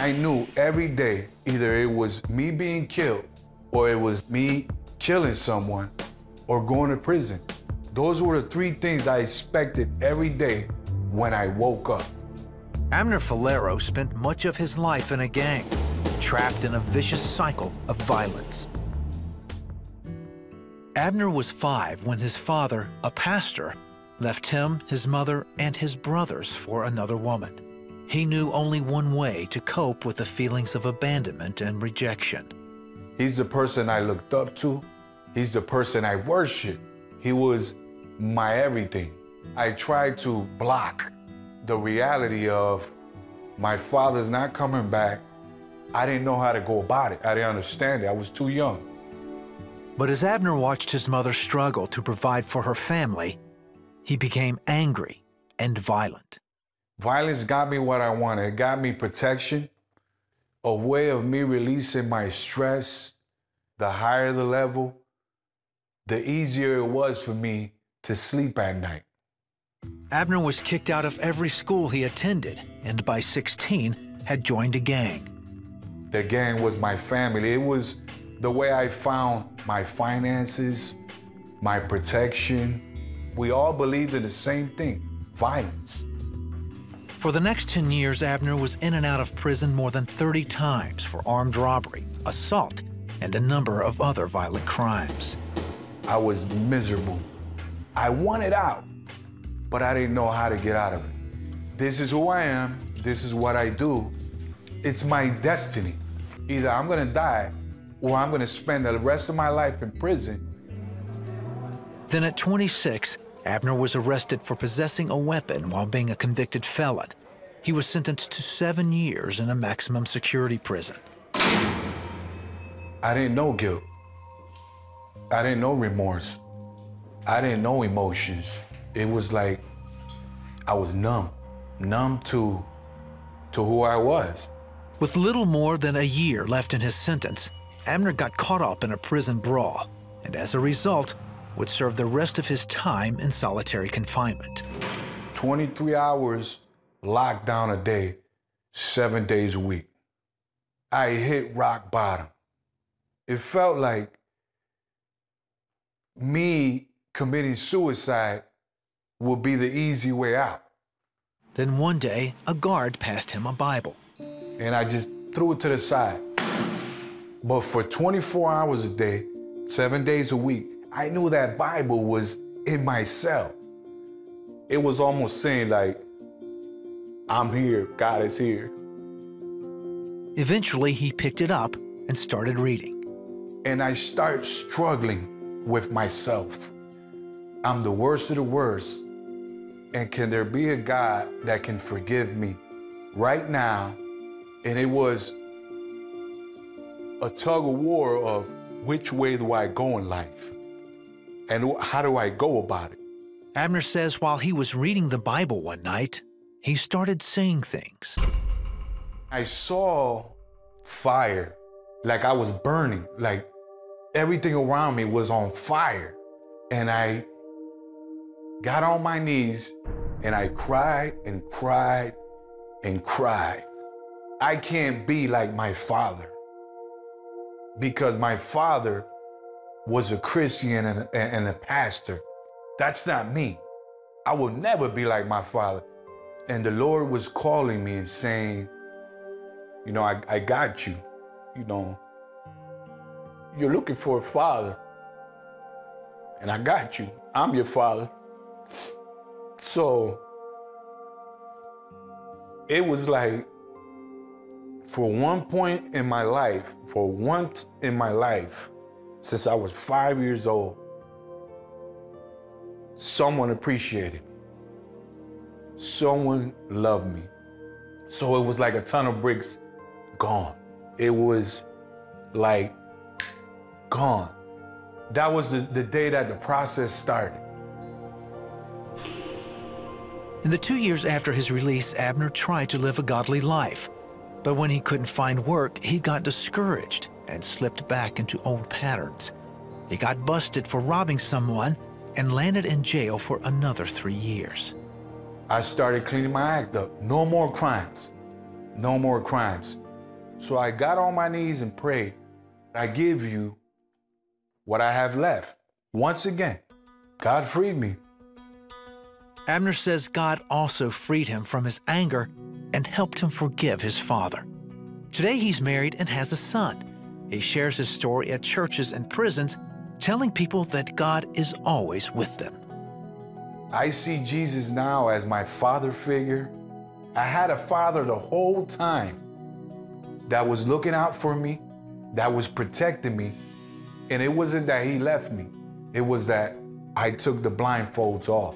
I knew every day either it was me being killed or it was me killing someone or going to prison. Those were the three things I expected every day when I woke up. Abner Falero spent much of his life in a gang, trapped in a vicious cycle of violence. Abner was 5 when his father, a pastor, left him, his mother, and his brothers for another woman. He knew only one way to cope with the feelings of abandonment and rejection. He's the person I looked up to. He's the person I worshiped. He was my everything. I tried to block the reality of my father's not coming back. I didn't know how to go about it. I didn't understand it. I was too young. But as Abner watched his mother struggle to provide for her family, he became angry and violent. Violence got me what I wanted. It got me protection, a way of me releasing my stress. The higher the level, the easier it was for me to sleep at night. Abner was kicked out of every school he attended, and by 16 had joined a gang. The gang was my family. It was the way I found my finances, my protection. We all believed in the same thing, violence. For the next 10 years, Abner was in and out of prison more than 30 times for armed robbery, assault, and a number of other violent crimes. I was miserable. I wanted out, but I didn't know how to get out of it. This is who I am. This is what I do. It's my destiny. Either I'm gonna die or I'm gonna spend the rest of my life in prison. Then at 26, Abner was arrested for possessing a weapon while being a convicted felon. He was sentenced to 7 years in a maximum security prison. I didn't know guilt. I didn't know remorse. I didn't know emotions. It was like I was numb to who I was. With little more than a year left in his sentence, Abner got caught up in a prison brawl, and as a result, would serve the rest of his time in solitary confinement. 23 hours locked down a day, 7 days a week. I hit rock bottom. It felt like me committing suicide would be the easy way out. Then one day, a guard passed him a Bible. And I just threw it to the side. But for 24 hours a day, 7 days a week, I knew that Bible was in my cell. It was almost saying like, I'm here, God is here. Eventually, he picked it up and started reading. And I start struggling with myself. I'm the worst of the worst. And can there be a God that can forgive me right now? And it was a tug of war of which way do I go in life? And how do I go about it? Abner says while he was reading the Bible one night, he started seeing things. I saw fire, like I was burning, like everything around me was on fire. And I got on my knees and I cried and cried and cried. I can't be like my father because my father was a Christian and a pastor. That's not me. I will never be like my father. And the Lord was calling me and saying, you know, I got you. You know, you're looking for a father. And I got you. I'm your father. So it was like, for one point in my life, since I was 5 years old, someone appreciated me. Someone loved me. So it was like a ton of bricks gone. It was like gone. That was the day that the process started. In the 2 years after his release, Abner tried to live a godly life. But when he couldn't find work, he got discouraged and slipped back into old patterns. He got busted for robbing someone and landed in jail for another 3 years. I started cleaning my act up. No more crimes. No more crimes. So I got on my knees and prayed, I give you what I have left. Once again, God freed me. Abner says God also freed him from his anger and helped him forgive his father. Today he's married and has a son. He shares his story at churches and prisons, telling people that God is always with them. I see Jesus now as my father figure. I had a father the whole time that was looking out for me, that was protecting me. And it wasn't that he left me. It was that I took the blindfolds off.